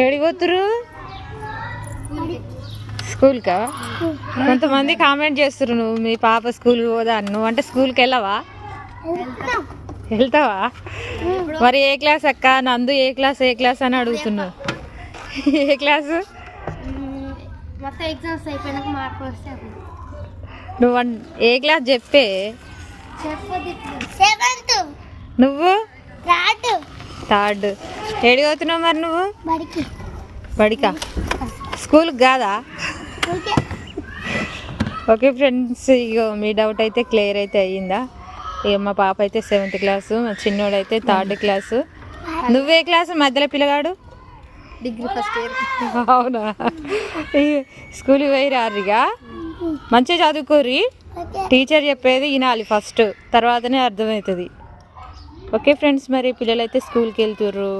ఏడికి పోతురు స్కూల్కా? కొంతమంది కామెంట్ చేస్తురు నువ్వు మీ పాప స్కూల్కి పోదా, నువ్వు అంటే స్కూల్కి వెళ్ళవా? వెళ్తావా? మరి ఏ క్లాస్ అక్క? నందు ఏ క్లాస్ అని అడుగుతున్నావు. ఏ క్లాసు? నువ్వు ఏ క్లాస్ చెప్పే. నువ్వు థర్డ్. ఏడికి పోతున్నావు మరి నువ్వు? బడికా? స్కూల్కి కాదా? ఓకే ఫ్రెండ్స్, ఇక మీ డౌట్ అయితే క్లియర్ అయితే అయ్యిందా? ఇక మా పాప అయితే 7th క్లాసు, మా చిన్నోడు అయితే 3rd క్లాసు. నువ్వే క్లాసు మధ్యలో పిల్లగాడు? Degree first year. అవునా? స్కూల్కి పోయి రారిగా మంచిగా చదువుకోరి. టీచర్ చెప్పేది వినాలి ఫస్ట్, తర్వాతనే అర్థమవుతుంది. ఓకే ఫ్రెండ్స్, మరి పిల్లలైతే స్కూల్కి వెళ్తుర్రు.